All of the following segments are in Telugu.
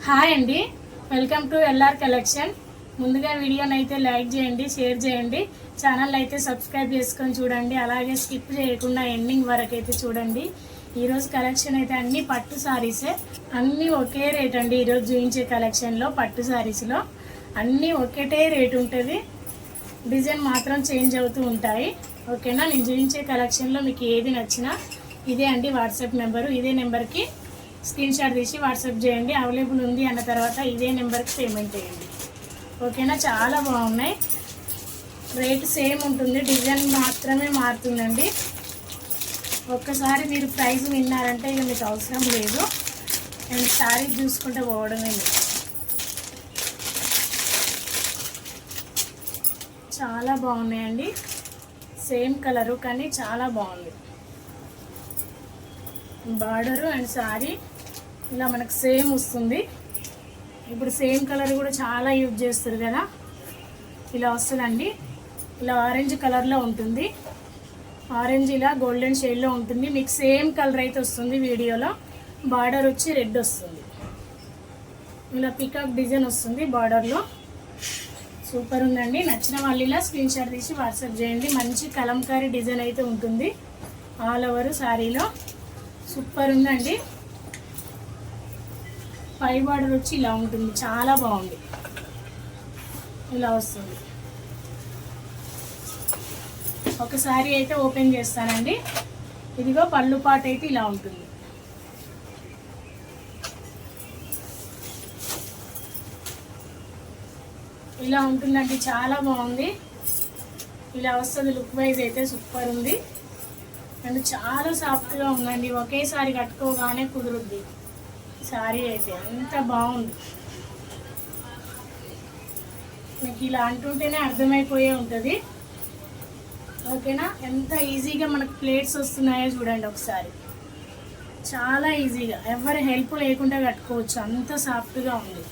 హాయ్ అండి, వెల్కమ్ టు ఎల్ఆర్ కలెక్షన్. ముందుగా వీడియోని అయితే లైక్ చేయండి, షేర్ చేయండి, ఛానల్ అయితే సబ్స్క్రైబ్ చేసుకొని చూడండి. అలాగే స్కిప్ చేయకుండా ఎండింగ్ వరకు అయితే చూడండి. ఈరోజు కలెక్షన్ అయితే అన్ని పట్టు సారీసే, అన్నీ ఒకే రేట్ అండి. ఈరోజు చూపించే కలెక్షన్లో పట్టు సారీస్లో అన్నీ ఒకటే రేట్ ఉంటుంది, డిజైన్ మాత్రం చేంజ్ అవుతూ ఉంటాయి. ఓకేనా? నేను చూపించే కలెక్షన్లో మీకు ఏది నచ్చినా ఇదే అండి వాట్సాప్ నెంబరు. ఇదే నెంబర్కి స్క్రీన్ షాట్ తీసి వాట్సాప్ చేయండి. అవైలబుల్ ఉంది అన్న తర్వాత ఇదే నెంబర్కి పేమెంట్ చేయండి. ఓకేనా? చాలా బాగున్నాయి, రేట్ సేమ్ ఉంటుంది, డిజైన్ మాత్రమే మారుతుందండి. ఒక్కసారి మీరు ప్రైస్ విన్నారంటే ఇక మీకు అవసరం లేదు, అండ్ శారీ చూసుకుంటే పోవడమే లేదు. చాలా బాగున్నాయండి, సేమ్ కలరు కానీ చాలా బాగుంది. బార్డరు అండ్ శారీ ఇలా మనకు సేమ్ వస్తుంది. ఇప్పుడు సేమ్ కలర్ కూడా చాలా యూజ్ చేస్తారు కదా, ఇలా వస్తుందండి. ఇలా ఆరెంజ్ కలర్లో ఉంటుంది, ఆరెంజ్ ఇలా గోల్డెన్ షేడ్లో ఉంటుంది. మీకు సేమ్ కలర్ అయితే వస్తుంది వీడియోలో. బార్డర్ వచ్చి రెడ్ వస్తుంది, ఇలా పికాక్ డిజైన్ వస్తుంది బార్డర్లో. సూపర్ ఉందండి. నచ్చిన వాళ్ళు ఇలా స్క్రీన్ షాట్ తీసి వాట్సాప్ చేయండి. మంచి కలంకారీ డిజైన్ అయితే ఉంటుంది ఆల్ ఓవర్ శారీలో. సూపర్ ఉందండి. పై బార్డర్ వచ్చి ఇలా ఉంటుంది, చాలా బాగుంది. ఇలా వస్తుంది. ఒక శారీ అయితే ఓపెన్ చేస్తానండి. ఇదిగో పళ్ళు పాట అయితే ఇలా ఉంటుంది. ఇలా ఉంటుందండి, చాలా బాగుంది. ఇలా వస్తుంది. లుక్ వైజ్ అయితే సూపర్ ఉంది అండ్ చాలా సాఫ్ట్గా ఉందండి. ఒకేసారి కట్టుకోగానే కుదురుద్ది శారీ అయితే, అంత బాగుంది. మీకు ఇలా అంటుంటేనే అర్థమైపోయే ఉంటుంది. ఓకేనా? ఎంత ఈజీగా మనకు ప్లేట్స్ వస్తున్నాయో చూడండి ఒకసారి. చాలా ఈజీగా, ఎవరి హెల్ప్ లేకుండా కట్టుకోవచ్చు, అంత సాఫ్ట్గా ఉంది.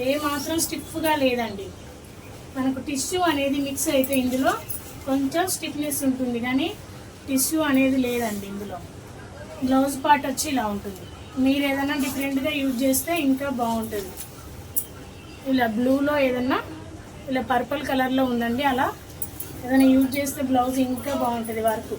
ఏ మాత్రం స్టిఫ్గా లేదండి. మనకు టిష్యూ అనేది మిక్స్ అయితే ఇందులో కొంచెం స్టిఫ్నెస్ ఉంటుంది, కానీ టిష్యూ అనేది లేదండి ఇందులో. బ్లౌజ్ పార్ట్ వచ్చి ఇలా ఉంటుంది. మీరు ఏదైనా డిఫరెంట్గా యూజ్ చేస్తే ఇంకా బాగుంటుంది. ఇలా బ్లూలో ఏదన్నా ఇలా పర్పుల్ కలర్లో ఉందండి, అలా ఏదైనా యూజ్ చేస్తే బ్లౌజ్ ఇంకా బాగుంటుంది వర్క్.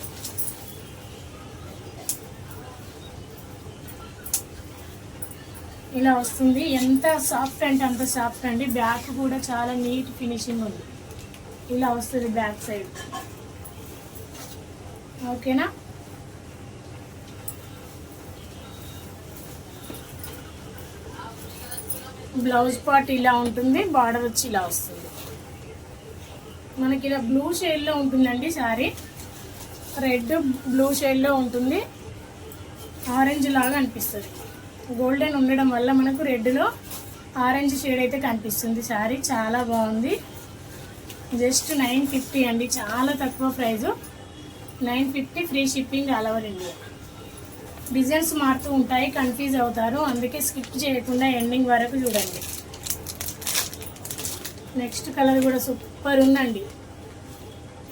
ఇలా వస్తుంది. ఎంత సాఫ్ట్ అంటే అంత సాఫ్ట్ అండి. బ్యాక్ కూడా చాలా నీట్ ఫినిషింగ్ ఉంది. ఇలా వస్తుంది బ్యాక్ సైడ్. ఓకేనా? బ్లౌజ్ పార్ట్ ఇలా ఉంటుంది, బార్డర్ వచ్చి ఇలా వస్తుంది. మనకి ఇలా బ్లూ షేడ్లో ఉంటుందండి శారీ. రెడ్ బ్లూ షేడ్లో ఉంటుంది, ఆరెంజ్ లాగా అనిపిస్తుంది. గోల్డెన్ ఉండడం వల్ల మనకు రెడ్లో ఆరెంజ్ షేడ్ అయితే కనిపిస్తుంది. శారీ చాలా బాగుంది. జస్ట్ 950 అండి, చాలా తక్కువ price. 950, free shipping all over India. Designs మారుతూ ఉంటాయి, కన్ఫ్యూజ్ అవుతారు, అందుకే స్కిప్ చేయకుండా ఎండింగ్ వరకు చూడండి. నెక్స్ట్ కలర్ కూడా సూపర్ ఉందండి,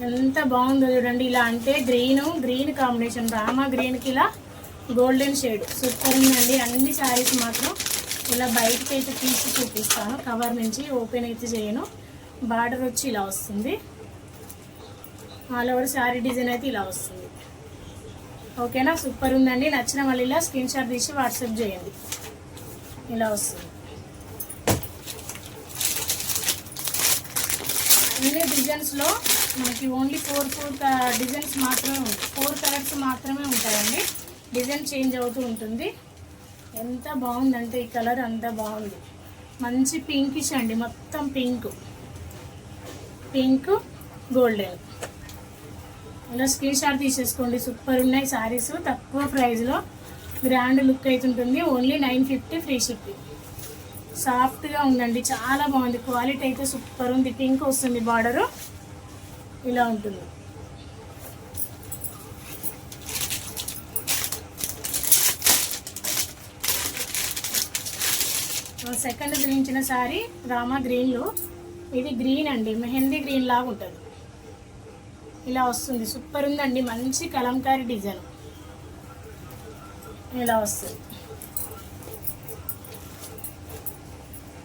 ఎంత బాగుందో చూడండి. ఇలా అంటే గ్రీన్ కాంబినేషన్, రామా గ్రీన్కి ఇలా గోల్డెన్ షేడ్. సూపర్ ఉందండి. అన్ని శారీస్ మాత్రం ఇలా బయటకి అయితే తీసి చూపిస్తాను, కవర్ నుంచి ఓపెన్ అయితే చేయను. బార్డర్ వచ్చి ఇలా వస్తుంది, ఆల్ ఓవర్ శారీ డిజైన్ అయితే ఇలా వస్తుంది. ఓకేనా? సూపర్ ఉందండి. నచ్చిన వాళ్ళు ఇలా స్క్రీన్ షాట్ తీసి వాట్సాప్ చేయండి. ఇలా వస్తుంది. అన్ని డిజైన్స్లో మనకి ఓన్లీ 4 డిజైన్స్ మాత్రమే ఉంటాయి, 4 కలర్స్ మాత్రమే ఉంటాయండి. డిజైన్ చేంజ్ అవుతూ ఉంటుంది. ఎంత బాగుందంటే ఈ కలర్, అంత బాగుంది. మంచి పింకిష్ అండి, మొత్తం పింక్ గోల్డెన్. ఇలా స్క్రీన్ షాట్ తీసేసుకోండి. సూపర్ ఉన్నాయి శారీస్, తక్కువ ప్రైస్లో గ్రాండ్ లుక్ అయితే ఉంటుంది. Only 950, free shipping. సాఫ్ట్గా ఉందండి, చాలా బాగుంది. క్వాలిటీ అయితే సూపర్ ఉంది. పింక్ వస్తుంది బార్డరు, ఇలా ఉంటుంది. సెకండ్ చూపించిన శారీ రామా గ్రీన్లో, ఇది గ్రీన్ అండి, మెహందీ గ్రీన్ లాగా ఉంటుంది. ఇలా వస్తుంది. సూపర్ ఉందండి, మంచి కలంకారీ డిజైన్ ఇలా వస్తుంది.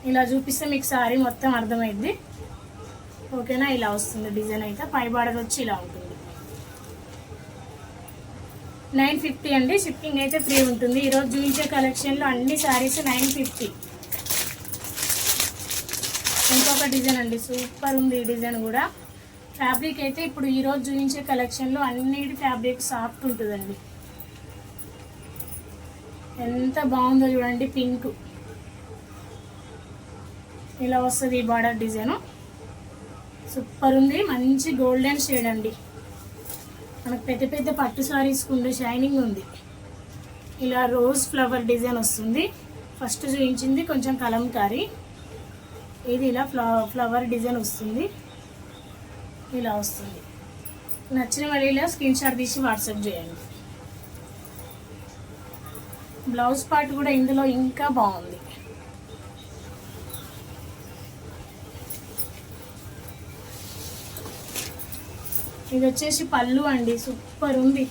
ఇలా చూపిస్తే మీకు సారీ మొత్తం అర్థమైంది. ఓకేనా, ఇలా వస్తుంది డిజైన్ అయితే. పై బార్డర్ వచ్చి ఇలా ఉంటుంది. 950 అండి. షిప్పింగ్ అయితే ఫ్రీ ఉంటుంది. ఈరోజు చూపించే కలెక్షన్లో అన్ని శారీస్ 950. ఇంకొక డిజైన్ అండి, సూపర్ ఉంది ఈ డిజైన్ కూడా. ఫ్యాబ్రిక్ అయితే ఇప్పుడు ఈరోజు చూపించే కలెక్షన్లో అన్నిటి ఫ్యాబ్రిక్ సాఫ్ట్ ఉంటుందండి. ఎంత బాగుందో చూడండి. పింక్ ఇలా వస్తుంది ఈ బార్డర్ డిజైన్. సూపర్ ఉంది. మంచి గోల్డెన్ షేడ్ అండి. మనకు పెద్ద పెద్ద పట్టు సారీస్ ఉండే షైనింగ్ ఉంది. ఇలా రోజ్ ఫ్లవర్ డిజైన్ వస్తుంది. ఫస్ట్ చూపించింది కొంచెం కలంకారీ, ఇది ఇలా ఫ్లవర్ డిజైన్ వస్తుంది. ఇలా వస్తుంది. నచ్చిన వాళ్ళ స్క్రీన్ షాట్ తీసి వాట్సాప్ చేయండి. బ్లౌజ్ పార్ట్ కూడా ఇందులో ఇంకా బాగుంది. ఇది వచ్చేసి పళ్ళు అండి. సూపర్ ఉంది.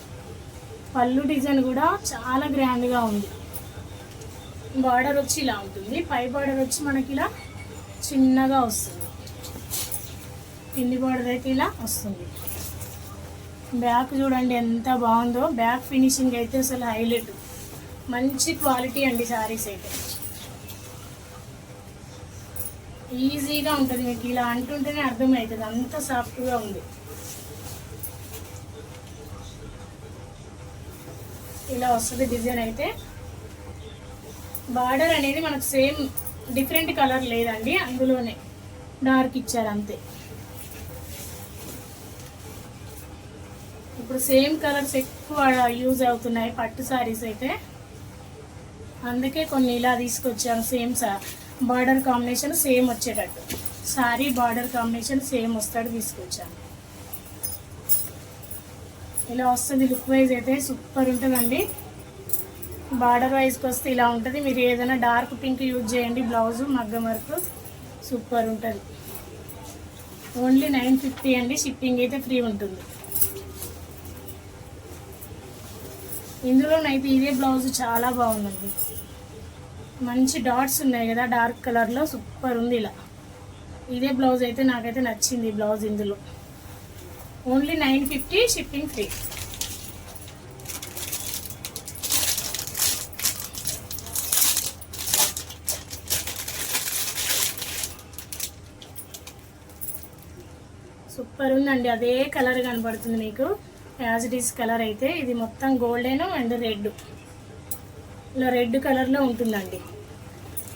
పళ్ళు డిజైన్ కూడా చాలా గ్రాండ్గా ఉంది. బార్డర్ వచ్చి ఇలా ఉంటుంది. పై బార్డర్ వచ్చి మనకి ఇలా చిన్నగా వస్తుంది. కింది బార్డర్ అయితే ఇలా వస్తుంది. బ్యాక్ చూడండి ఎంత బాగుందో. బ్యాక్ ఫినిషింగ్ అయితే అసలు హైలైట్. మంచి క్వాలిటీ అండి శారీస్ అయితే. ఈజీగా ఉంటుంది. మీకు ఇలా అంటుంటేనే అర్థమవుతుంది, అంత సాఫ్ట్గా ఉంది. ఇలా వస్తుంది డిజైన్ అయితే. బార్డర్ అనేది మనకు సేమ్, డిఫరెంట్ కలర్ లేదండి, అందులోనే డార్క్ ఇచ్చారు అంతే. ఇప్పుడు సేమ్ కలర్స్ ఎక్కువ యూజ్ అవుతున్నాయి పట్టు సారీస్ అయితే, అందుకే కొన్ని ఇలా తీసుకొచ్చాను. సేమ్ బార్డర్ కాంబినేషన్ సేమ్ వచ్చేటట్టు, సారీ బార్డర్ కాంబినేషన్ సేమ్ వస్తాడు తీసుకొచ్చాను. ఇలా వస్తుంది. లుక్ వైజ్ అయితే సూపర్ ఉంటుందండి. బార్డర్ వైజ్కి వస్తే ఇలా ఉంటుంది. మీరు ఏదైనా డార్క్ పింక్ యూజ్ చేయండి. బ్లౌజు మగ్గం వర్క్ సూపర్ ఉంటుంది. ఓన్లీ 950 అండి. షిప్పింగ్ అయితే ఫ్రీ ఉంటుంది. ఇందులోనైతే ఇదే బ్లౌజ్ చాలా బాగుందండి. మంచి డాట్స్ ఉన్నాయి కదా డార్క్ కలర్లో, సూపర్ ఉంది. ఇలా ఇదే బ్లౌజ్ అయితే నాకైతే నచ్చింది. బ్లౌజ్ ఇందులో ఓన్లీ 950, షిప్పింగ్ ఫ్రీ. సూపర్ ఉందండి. అదే కలర్ కనబడుతుంది మీకు, యాజ్ ఇట్ ఈస్ కలర్ అయితే. ఇది మొత్తం గోల్డెన్ అండ్ రెడ్, ఇలా రెడ్ కలర్లో ఉంటుందండి.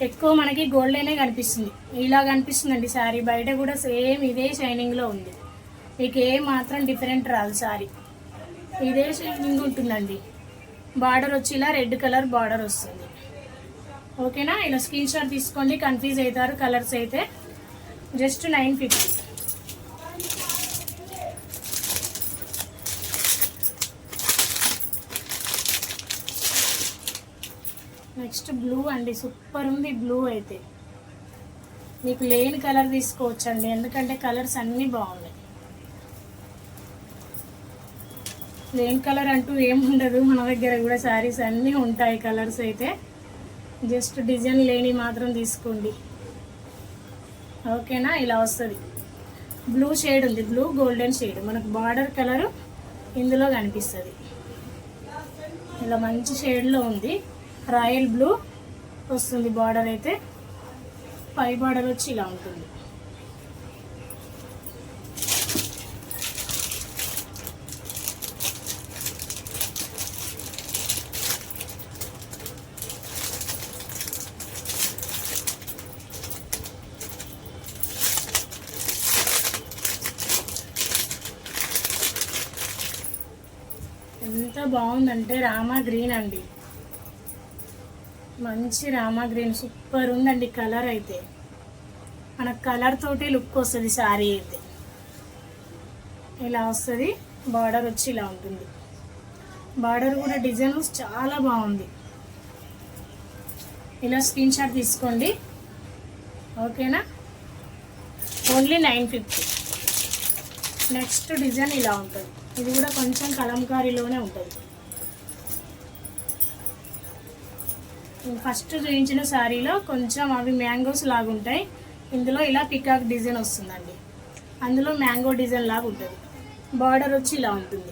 ఎక్కువ మనకి గోల్డెనే కనిపిస్తుంది, ఇలా కనిపిస్తుందండి శారీ. బయట కూడా సేమ్ ఇదే షైనింగ్లో ఉంది. మీకు ఏ మాత్రం డిఫరెంట్ రాదు సారీ, ఇదే షైనింగ్ ఉంటుందండి. బార్డర్ వచ్చి ఇలా రెడ్ కలర్ బార్డర్ వస్తుంది. ఓకేనా, ఇలా స్క్రీన్ షాట్ తీసుకోండి. కన్ఫ్యూజ్ అవుతారు కలర్స్ అయితే. జస్ట్ 950. నెక్స్ట్ బ్లూ అండి. సూపర్ ఉంది బ్లూ అయితే. మీకు లేని కలర్ తీసుకోవచ్చండి, ఎందుకంటే కలర్స్ అన్నీ బాగున్నాయి. లేని కలర్ అంటూ ఏముండదు మన దగ్గర కూడా, శారీస్ అన్నీ ఉంటాయి కలర్స్ అయితే. జస్ట్ డిజైన్ లేని మాత్రం తీసుకోండి. ఓకేనా, ఇలా వస్తుంది. బ్లూ షేడ్ ఉంది, బ్లూ గోల్డెన్ షేడ్. మనకు బార్డర్ కలరు ఇందులో కనిపిస్తుంది. ఇలా మంచి షేడ్లో ఉంది. రాయల్ బ్లూ వస్తుంది బార్డర్ అయితే. పై బార్డర్ వచ్చి ఇలా ఉంటుంది. ఎంత బాగుందంటే రామా గ్రీన్ అండి. మంచి రామా గ్రీన్ సూపర్ ఉందండి కలర్ అయితే. మన కలర్ తోటి లుక్ వస్తుంది శారీ అయితే. ఇలా వస్తుంది. బార్డర్ వచ్చి ఇలా ఉంటుంది. బార్డర్ కూడా డిజైన్ చాలా బాగుంది. ఇలా స్క్రీన్ షాట్ తీసుకోండి. ఓకేనా, ఓన్లీ 950. నెక్స్ట్ డిజైన్ ఇలా ఉంటుంది. ఇది కూడా కొంచెం కలంకారీలోనే ఉంటుంది. ఫస్ట్ చూపించిన శారీలో కొంచెం అవి మ్యాంగోస్ లాగా ఉంటాయి, ఇందులో ఇలా పికాక్ డిజైన్ వస్తుందండి, అందులో మ్యాంగో డిజైన్ లాగా ఉంటుంది. బార్డర్ వచ్చి ఇలా ఉంటుంది.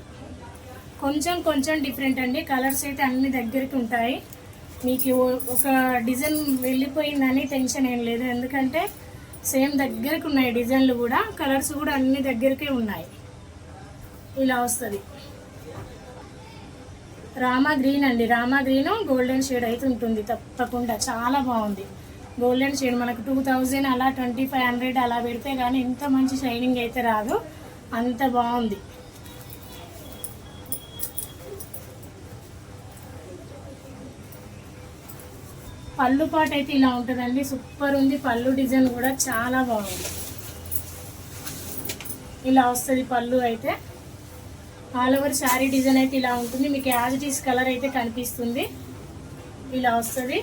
కొంచెం కొంచెం డిఫరెంట్ అండి, కలర్స్ అయితే అన్ని దగ్గరికి ఉంటాయి. మీకు ఒక డిజైన్ వెళ్ళిపోయిందని టెన్షన్ ఏం లేదు, ఎందుకంటే సేమ్ దగ్గరికి ఉన్నాయి డిజైన్లు కూడా, కలర్స్ కూడా అన్ని దగ్గరికే ఉన్నాయి. ఇలా వస్తుంది. రామా గ్రీన్ అండి, రామా గ్రీన్ గోల్డెన్ షేడ్ అయితే ఉంటుంది తప్పకుండా, చాలా బాగుంది. గోల్డెన్ షేడ్ మనకు 2000 అలా 2500 అలా పెడితే కానీ ఇంత మంచి షైనింగ్ అయితే రాదు, అంత బాగుంది. పళ్ళు పాట అయితే ఇలా ఉంటుందండి, సూపర్ ఉంది. పళ్ళు డిజైన్ కూడా చాలా బాగుంది. ఇలా వస్తుంది పళ్ళు అయితే. ఆల్ ఓవర్ శారీ డిజైన్ అయితే ఇలా ఉంటుంది. మీకు యాజ్ ఇట్ ఈస్ కలర్ అయితే కనిపిస్తుంది. ఇలా వస్తుంది.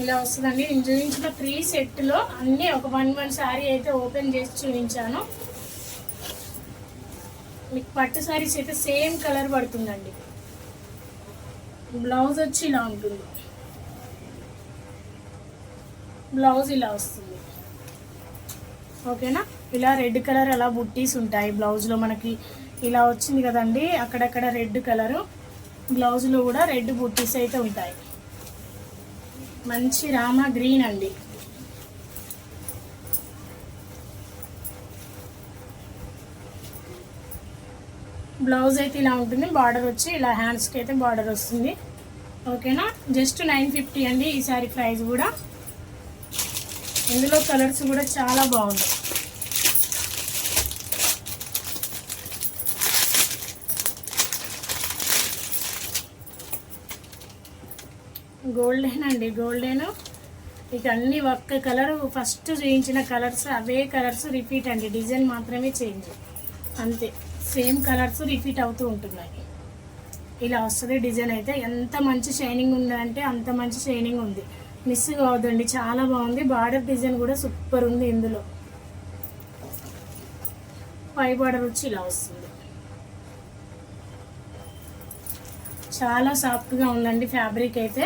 ఇలా వస్తుందండి. నేను చూపించిన 3 సెట్లో అన్నీ ఒక 1 శారీ అయితే ఓపెన్ చేసి చూపించాను. మీకు పట్టు శారీస్ అయితే సేమ్ కలర్ పడుతుందండి. బ్లౌజ్ వచ్చి ఇలా ఉంటుంది. బ్లౌజ్ ఇలా వస్తుంది. ఓకేనా. ఇలా రెడ్ కలర్ అలా బుట్టీస్ ఉంటాయి బ్లౌజ్లో. మనకి ఇలా వచ్చింది కదండి, అక్కడక్కడ రెడ్ కలరు, బ్లౌజ్లో కూడా రెడ్ బుట్టీస్ అయితే ఉంటాయి. మంచి రామా గ్రీన్ అండి. బ్లౌజ్ అయితే ఇలా ఉంటుంది. బార్డర్ వచ్చి ఇలా హ్యాండ్స్కి అయితే బార్డర్ వస్తుంది. ఓకేనా. జస్ట్ 950 అండి ఈ సారీ ప్రైస్ కూడా. ఇందులో కలర్స్ కూడా చాలా బాగుంది. గోల్డెన్ అండి, గోల్డెన్. ఇక అన్ని ఒక్క కలర్, ఫస్ట్ చూపించిన కలర్స్ అవే కలర్స్ రిపీట్ అండి, డిజైన్ మాత్రమే చేంజ్, అంతే. సేమ్ కలర్స్ రిపీట్ అవుతూ ఉంటున్నాయి. ఇలా వస్తుంది డిజైన్ అయితే. ఎంత మంచి షైనింగ్ ఉందంటే అంత మంచి షైనింగ్ ఉంది, మిస్ కావద్దండి, చాలా బాగుంది. బార్డర్ డిజైన్ కూడా సూపర్ ఉంది. ఇందులో పై బార్డర్ వచ్చి ఇలా వస్తుంది. చాలా సాఫ్ట్గా ఉందండి ఫ్యాబ్రిక్ అయితే.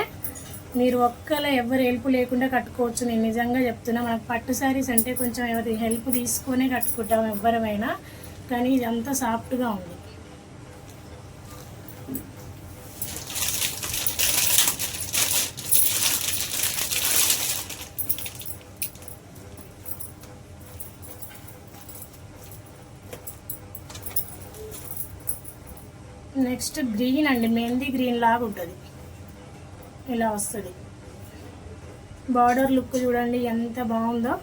మీరు ఒక్కలా ఎవరు హెల్ప్ లేకుండా కట్టుకోవచ్చు, నేను నిజంగా చెప్తున్నా. మనకు పట్టు శారీస్ అంటే కొంచెం ఎవరి హెల్ప్ తీసుకునే కట్టుకుంటాం ఎవరైనా, కానీ ఇది అంతా సాఫ్ట్గా ఉంది. నెక్స్ట్ గ్రీన్ అండి, మెహందీ గ్రీన్ లాగా ఉంటుంది. ఇలా వస్తుంది. బార్డర్ లుక్ చూడండి ఎంత బాగుందో.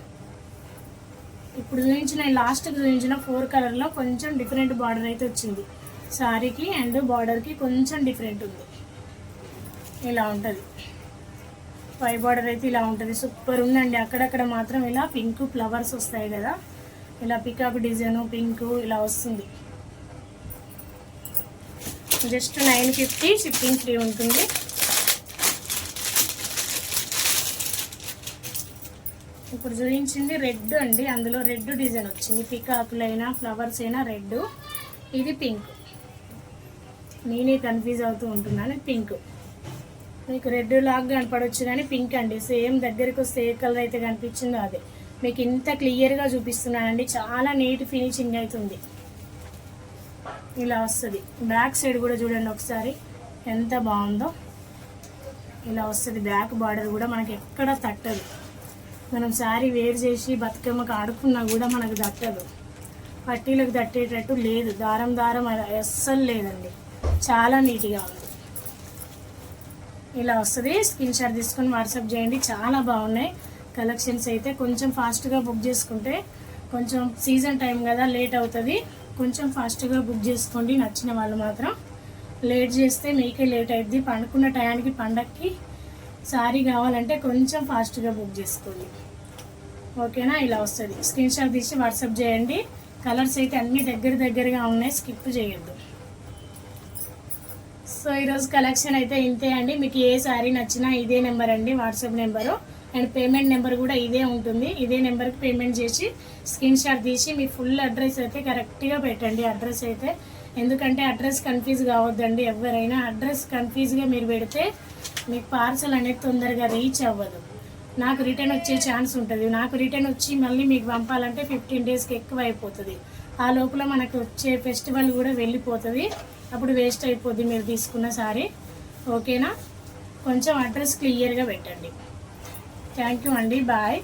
ఇప్పుడు చూపించిన లాస్ట్కి చూపించిన 4 కలర్లో కొంచెం డిఫరెంట్ బార్డర్ అయితే వచ్చింది శారీకి, అండ్ బార్డర్కి కొంచెం డిఫరెంట్ ఉంది. ఇలా ఉంటుంది. పై బార్డర్ అయితే ఇలా ఉంటుంది. సూపర్ ఉందండి. అక్కడక్కడ మాత్రం ఇలా పింక్ ఫ్లవర్స్ వస్తాయి కదా, ఇలా పికాక్ డిజైన్ పింక్ ఇలా వస్తుంది. జస్ట్ 950, షిప్పింగ్ ఫ్రీ ఉంటుంది. ఇప్పుడు చూపించింది రెడ్ అండి, అందులో రెడ్ డిజైన్ వచ్చింది. పికాకులైనా ఫ్లవర్స్ అయినా రెడ్. ఇది పింక్. నేనే కన్ఫ్యూజ్ అవుతూ ఉంటున్నాను. పింక్ మీకు రెడ్ లాగా కనపడవచ్చు కానీ పింక్ అండి. సేమ్ దగ్గరికి వస్తే ఏ కలర్ అయితే కనిపించిందో అదే. మీకు ఇంత క్లియర్గా చూపిస్తున్నానండి, చాలా నీట్ ఫినిషింగ్ అవుతుంది. ఇలా వస్తుంది. బ్యాక్ సైడ్ కూడా చూడండి ఒకసారి ఎంత బాగుందో. ఇలా వస్తుంది. బ్యాక్ బార్డర్ కూడా మనకి ఎక్కడ తట్టదు. మనం శారీ వేర్ చేసి బతుకమ్మకు ఆడుకున్నా కూడా మనకు తట్టదు, పట్టీలకు తట్టేటట్టు లేదు. దారం దారం అస్సలు లేదండి, చాలా నీట్గా ఉంది. ఇలా వస్తుంది. స్క్రీన్ షాట్ తీసుకొని వాట్సాప్ చేయండి. చాలా బాగున్నాయి కలెక్షన్స్ అయితే. కొంచెం ఫాస్ట్గా బుక్ చేసుకుంటే, కొంచెం సీజన్ టైం కదా లేట్ అవుతుంది, కొంచెం ఫాస్ట్గా బుక్ చేసుకోండి. నచ్చిన వాళ్ళు మాత్రం. లేట్ చేస్తే మీకే లేట్ అవుతుంది. పండుకున్న టయానికి పండక్కి శారీ కావాలంటే కొంచెం ఫాస్ట్గా బుక్ చేసుకోండి. ఓకేనా. ఇలా వస్తుంది. స్క్రీన్ షాట్ తీసి వాట్సాప్ చేయండి. కలర్స్ అయితే అన్ని దగ్గరగా ఉన్నాయి, స్కిప్ చేయొద్దు. సో ఈరోజు కలెక్షన్ అయితే ఇంతే అండి. మీకు ఏ శారీ నచ్చినా ఇదే నెంబర్ అండి, WhatsApp number. And payment number కూడా ఇదే ఉంటుంది. ఇదే నెంబర్కి పేమెంట్ చేసి స్క్రీన్ షాట్ తీసి మీ ఫుల్ అడ్రస్ అయితే కరెక్ట్గా పెట్టండి. అడ్రస్ అయితే, ఎందుకంటే అడ్రస్ కన్ఫ్యూజ్ కావద్దండి. ఎవరైనా అడ్రస్ కన్ఫ్యూజ్గా మీరు పెడితే మీకు పార్సల్ అనేది తొందరగా రీచ్ అవ్వదు. నాకు రిటర్న్ వచ్చే ఛాన్స్ ఉంటుంది. నాకు రిటర్న్ వచ్చి మళ్ళీ మీకు పంపాలంటే 15 డేస్కి ఎక్కువ అయిపోతుంది. ఆ లోపల మనకు వచ్చే ఫెస్టివల్ కూడా వెళ్ళిపోతుంది. అప్పుడు వేస్ట్ అయిపోద్ది మీరు తీసుకున్న సారీ. ఓకేనా? కొంచెం అడ్రస్ క్లియర్గా పెట్టండి. థ్యాంక్ యూ అండి. బాయ్.